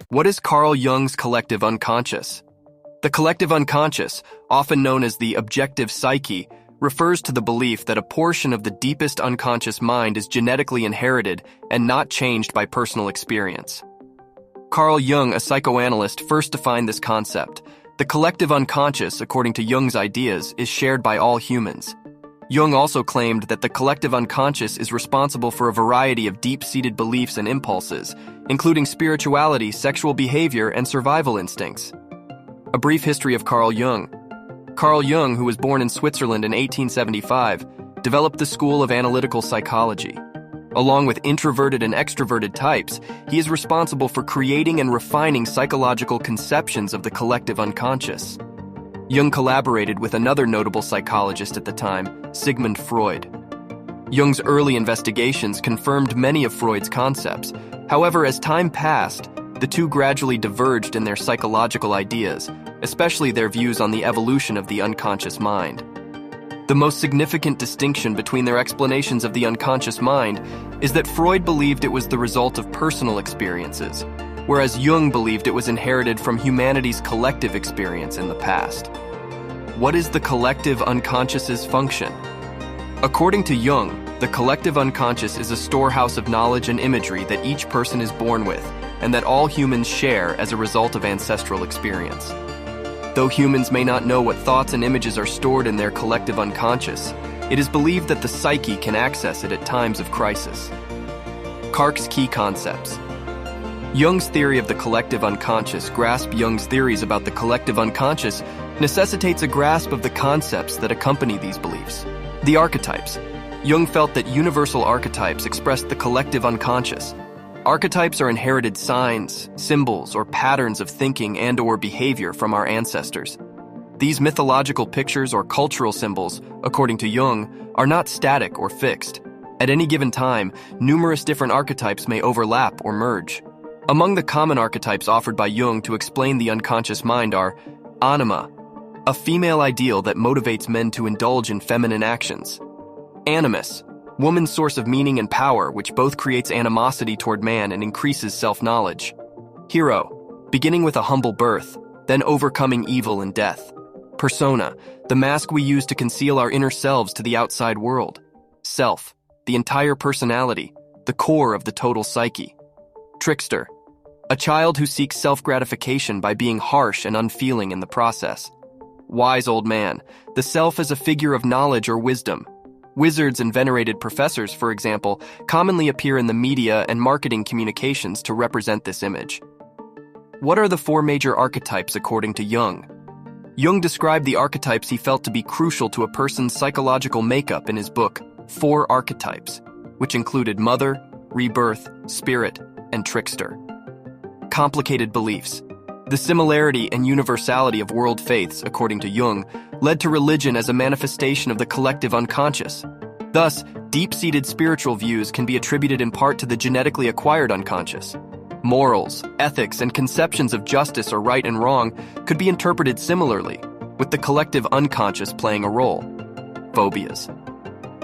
What is Carl Jung's collective unconscious? The collective unconscious, often known as the objective psyche, refers to the belief that a portion of the deepest unconscious mind is genetically inherited and not changed by personal experience. Carl Jung, a psychoanalyst, first defined this concept. The collective unconscious, according to Jung's ideas, is shared by all humans. Jung also claimed that the collective unconscious is responsible for a variety of deep-seated beliefs and impulses, including spirituality, sexual behavior, and survival instincts. A brief history of Carl Jung. Carl Jung, who was born in Switzerland in 1875, developed the school of analytical psychology. Along with introverted and extroverted types, he is responsible for creating and refining psychological conceptions of the collective unconscious. Jung collaborated with another notable psychologist at the time, Sigmund Freud. Jung's early investigations confirmed many of Freud's concepts. However, as time passed, the two gradually diverged in their psychological ideas, especially their views on the evolution of the unconscious mind. The most significant distinction between their explanations of the unconscious mind is that Freud believed it was the result of personal experiences, whereas Jung believed it was inherited from humanity's collective experience in the past. What is the collective unconscious's function? According to Jung, the collective unconscious is a storehouse of knowledge and imagery that each person is born with, and that all humans share as a result of ancestral experience. Though humans may not know what thoughts and images are stored in their collective unconscious, it is believed that the psyche can access it at times of crisis. Cark's key concepts. Jung's theory of the collective unconscious grasp Jung's theories about the collective unconscious necessitates a grasp of the concepts that accompany these beliefs. The archetypes. Jung felt that universal archetypes expressed the collective unconscious. Archetypes are inherited signs, symbols, or patterns of thinking and/or behavior from our ancestors. These mythological pictures or cultural symbols, according to Jung, are not static or fixed. At any given time, numerous different archetypes may overlap or merge. Among the common archetypes offered by Jung to explain the unconscious mind are anima, a female ideal that motivates men to indulge in feminine actions; animus, woman's source of meaning and power, which both creates animosity toward man and increases self-knowledge; hero, beginning with a humble birth, then overcoming evil and death; persona, the mask we use to conceal our inner selves to the outside world; self, the entire personality, the core of the total psyche; trickster, a child who seeks self-gratification by being harsh and unfeeling in the process; wise old man, the self as a figure of knowledge or wisdom. Wizards and venerated professors, for example, commonly appear in the media and marketing communications to represent this image. What are the four major archetypes according to Jung? Jung described the archetypes he felt to be crucial to a person's psychological makeup in his book, Four Archetypes, which included mother, rebirth, spirit, and trickster. Complicated beliefs. The similarity and universality of world faiths, according to Jung, led to religion as a manifestation of the collective unconscious. Thus, deep-seated spiritual views can be attributed in part to the genetically acquired unconscious. Morals, ethics, and conceptions of justice or right and wrong could be interpreted similarly, with the collective unconscious playing a role. Phobias.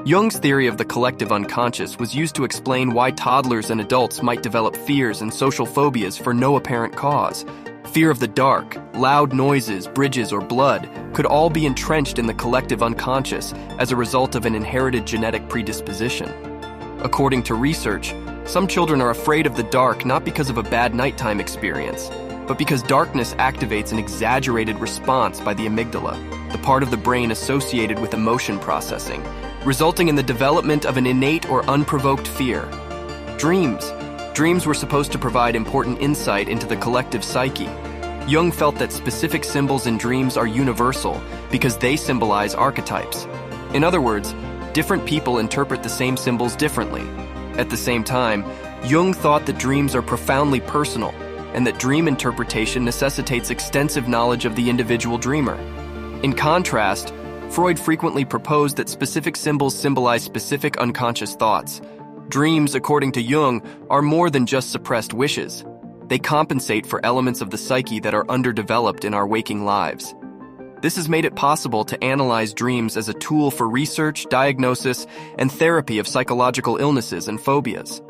Jung's theory of the collective unconscious was used to explain why toddlers and adults might develop fears and social phobias for no apparent cause. Fear of the dark, loud noises, bridges, or blood could all be entrenched in the collective unconscious as a result of an inherited genetic predisposition. According to research, some children are afraid of the dark not because of a bad nighttime experience, but because darkness activates an exaggerated response by the amygdala, the part of the brain associated with emotion processing, resulting in the development of an innate or unprovoked fear. Dreams. Dreams were supposed to provide important insight into the collective psyche. Jung felt that specific symbols in dreams are universal because they symbolize archetypes. In other words, different people interpret the same symbols differently. At the same time, Jung thought that dreams are profoundly personal and that dream interpretation necessitates extensive knowledge of the individual dreamer. In contrast, Freud frequently proposed that specific symbols symbolize specific unconscious thoughts. Dreams, according to Jung, are more than just suppressed wishes. They compensate for elements of the psyche that are underdeveloped in our waking lives. This has made it possible to analyze dreams as a tool for research, diagnosis, and therapy of psychological illnesses and phobias.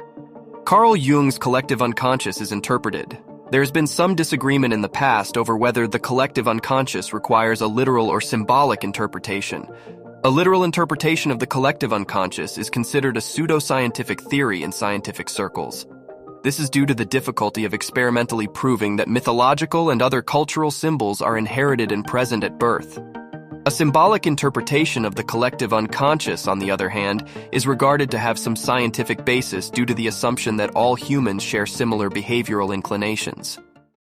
Carl Jung's collective unconscious is interpreted. There has been some disagreement in the past over whether the collective unconscious requires a literal or symbolic interpretation. A literal interpretation of the collective unconscious is considered a pseudoscientific theory in scientific circles. This is due to the difficulty of experimentally proving that mythological and other cultural symbols are inherited and present at birth. A symbolic interpretation of the collective unconscious, on the other hand, is regarded to have some scientific basis due to the assumption that all humans share similar behavioral inclinations.